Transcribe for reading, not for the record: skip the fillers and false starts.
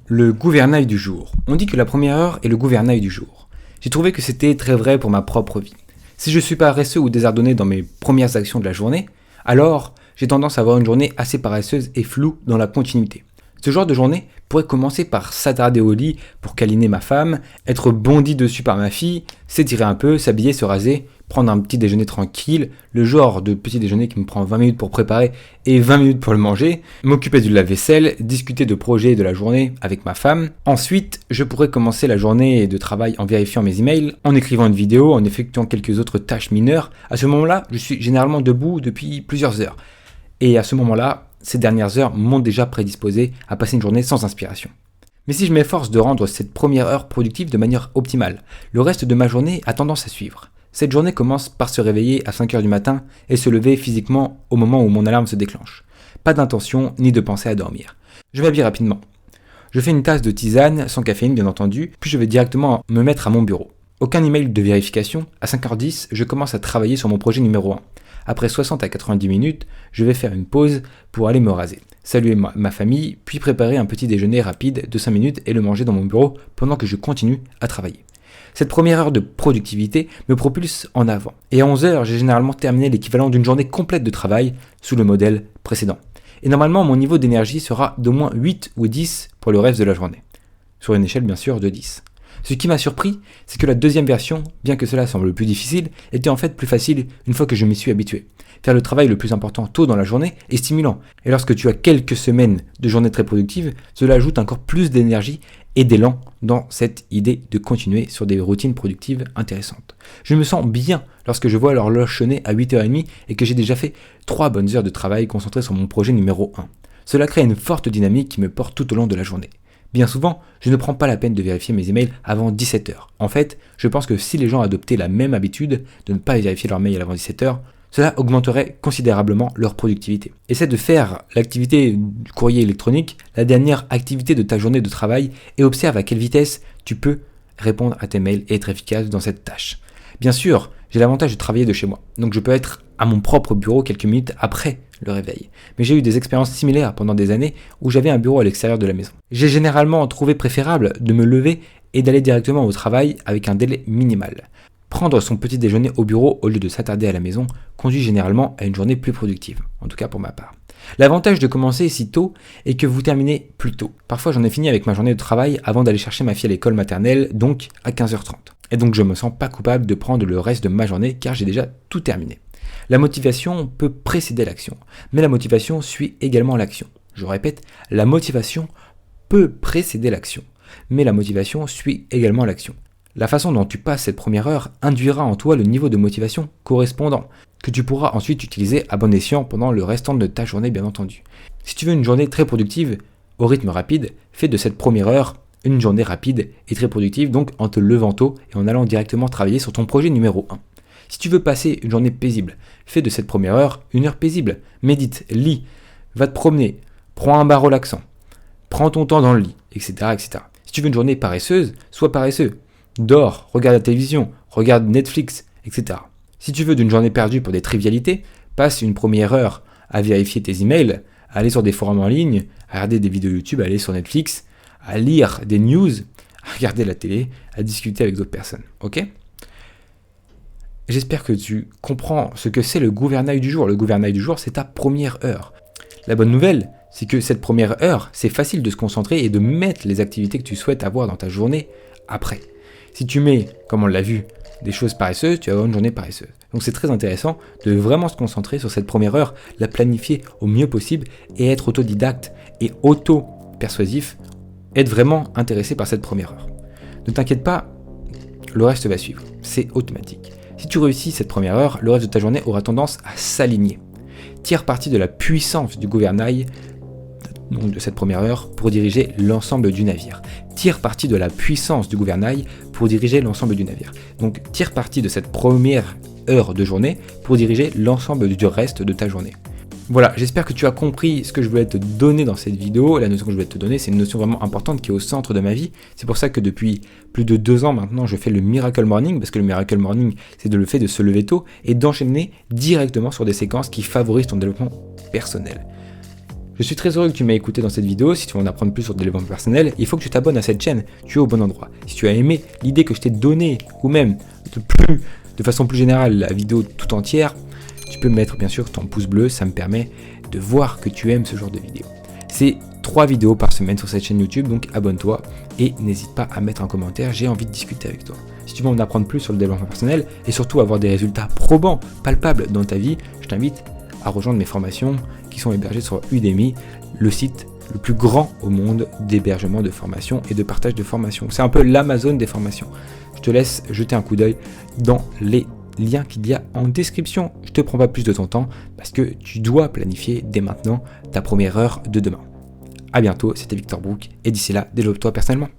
Le gouvernail du jour. On dit que la première heure est le gouvernail du jour. J'ai trouvé que c'était très vrai pour ma propre vie. Si je suis paresseux ou désordonné dans mes premières actions de la journée, alors j'ai tendance à avoir une journée assez paresseuse et floue dans la continuité. Ce genre de journée pourrait commencer par s'attarder au lit pour câliner ma femme, être bondi dessus par ma fille, s'étirer un peu, s'habiller, se raser, prendre un petit déjeuner tranquille, le genre de petit déjeuner qui me prend 20 minutes pour préparer et 20 minutes pour le manger, m'occuper du lave-vaisselle, discuter de projets de la journée avec ma femme. Ensuite, je pourrais commencer la journée de travail en vérifiant mes emails, en écrivant une vidéo, en effectuant quelques autres tâches mineures. À ce moment-là, je suis généralement debout depuis plusieurs heures. Et à ce moment-là, ces dernières heures m'ont déjà prédisposé à passer une journée sans inspiration. Mais si je m'efforce de rendre cette première heure productive de manière optimale, le reste de ma journée a tendance à suivre. Cette journée commence par se réveiller à 5h du matin et se lever physiquement au moment où mon alarme se déclenche. Pas d'intention ni de pensée à dormir. Je m'habille rapidement. Je fais une tasse de tisane, sans caféine bien entendu, puis je vais directement me mettre à mon bureau. Aucun email de vérification, à 5h10, je commence à travailler sur mon projet numéro 1. Après 60 à 90 minutes, je vais faire une pause pour aller me raser, saluer ma famille, puis préparer un petit déjeuner rapide de 5 minutes et le manger dans mon bureau pendant que je continue à travailler. Cette première heure de productivité me propulse en avant. Et à 11h, j'ai généralement terminé l'équivalent d'une journée complète de travail sous le modèle précédent. Et normalement, mon niveau d'énergie sera d'au moins 8 ou 10 pour le reste de la journée. Sur une échelle bien sûr de 10. Ce qui m'a surpris, c'est que la deuxième version, bien que cela semble plus difficile, était en fait plus facile une fois que je m'y suis habitué. Faire le travail le plus important tôt dans la journée est stimulant. Et lorsque tu as quelques semaines de journée très productive, cela ajoute encore plus d'énergie et d'élan dans cette idée de continuer sur des routines productives intéressantes. Je me sens bien lorsque je vois l'horloge sonner à 8h30 et que j'ai déjà fait 3 bonnes heures de travail concentré sur mon projet numéro 1. Cela crée une forte dynamique qui me porte tout au long de la journée. Bien souvent, je ne prends pas la peine de vérifier mes emails avant 17h. En fait, je pense que si les gens adoptaient la même habitude de ne pas vérifier leurs mails avant 17h, cela augmenterait considérablement leur productivité. Essaie de faire l'activité du courrier électronique la dernière activité de ta journée de travail et observe à quelle vitesse tu peux répondre à tes mails et être efficace dans cette tâche. Bien sûr, j'ai l'avantage de travailler de chez moi, donc je peux être à mon propre bureau quelques minutes après le réveil. Mais j'ai eu des expériences similaires pendant des années où j'avais un bureau à l'extérieur de la maison. J'ai généralement trouvé préférable de me lever et d'aller directement au travail avec un délai minimal. Prendre son petit déjeuner au bureau au lieu de s'attarder à la maison conduit généralement à une journée plus productive, en tout cas pour ma part. L'avantage de commencer si tôt est que vous terminez plus tôt. Parfois j'en ai fini avec ma journée de travail avant d'aller chercher ma fille à l'école maternelle, donc à 15h30. Et donc je me sens pas coupable de prendre le reste de ma journée car j'ai déjà tout terminé. La motivation peut précéder l'action, mais la motivation suit également l'action. Je répète, la motivation peut précéder l'action, mais la motivation suit également l'action. La façon dont tu passes cette première heure induira en toi le niveau de motivation correspondant, que tu pourras ensuite utiliser à bon escient pendant le restant de ta journée bien entendu. Si tu veux une journée très productive, au rythme rapide, fais de cette première heure une journée rapide et très productive, donc en te levant tôt et en allant directement travailler sur ton projet numéro 1. Si tu veux passer une journée paisible, fais de cette première heure une heure paisible. Médite, lis, va te promener, prends un bain relaxant, prends ton temps dans le lit, etc., etc. Si tu veux une journée paresseuse, sois paresseux. Dors, regarde la télévision, regarde Netflix, etc. Si tu veux d'une journée perdue pour des trivialités, passe une première heure à vérifier tes emails, à aller sur des forums en ligne, à regarder des vidéos YouTube, à aller sur Netflix, à lire des news, à regarder la télé, à discuter avec d'autres personnes. Ok ? J'espère que tu comprends ce que c'est le gouvernail du jour. Le gouvernail du jour, c'est ta première heure. La bonne nouvelle, c'est que cette première heure, c'est facile de se concentrer et de mettre les activités que tu souhaites avoir dans ta journée après. Si tu mets, comme on l'a vu, des choses paresseuses, tu vas avoir une journée paresseuse. Donc c'est très intéressant de vraiment se concentrer sur cette première heure, la planifier au mieux possible et être autodidacte et auto-persuasif, être vraiment intéressé par cette première heure. Ne t'inquiète pas, le reste va suivre, c'est automatique. Si tu réussis cette première heure, le reste de ta journée aura tendance à s'aligner. Tire parti de la puissance du gouvernail, donc de cette première heure, pour diriger l'ensemble du navire. Tire parti de la puissance du gouvernail pour diriger l'ensemble du navire. Donc tire parti de cette première heure de journée pour diriger l'ensemble du reste de ta journée. Voilà, j'espère que tu as compris ce que je voulais te donner dans cette vidéo. La notion que je voulais te donner, c'est une notion vraiment importante qui est au centre de ma vie. C'est pour ça que depuis plus de 2 ans maintenant, je fais le Miracle Morning, parce que le Miracle Morning, c'est le fait de se lever tôt et d'enchaîner directement sur des séquences qui favorisent ton développement personnel. Je suis très heureux que tu m'aies écouté dans cette vidéo. Si tu veux en apprendre plus sur le développement personnel, il faut que tu t'abonnes à cette chaîne. Tu es au bon endroit. Si tu as aimé l'idée que je t'ai donnée, ou même de façon plus générale la vidéo tout entière, tu peux mettre bien sûr ton pouce bleu. Ça me permet de voir que tu aimes ce genre de vidéo. C'est 3 vidéos par semaine sur cette chaîne YouTube, donc abonne-toi et n'hésite pas à mettre un commentaire. J'ai envie de discuter avec toi. Si tu veux en apprendre plus sur le développement personnel et surtout avoir des résultats probants, palpables dans ta vie, je t'invite à rejoindre mes formations qui sont hébergées sur Udemy, le site le plus grand au monde d'hébergement de formation et de partage de formation. C'est un peu l'Amazon des formations. Je te laisse jeter un coup d'œil dans les liens qu'il y a en description. Je ne te prends pas plus de ton temps parce que tu dois planifier dès maintenant ta première heure de demain. A bientôt, c'était Victor Brook et d'ici là, développe-toi personnellement.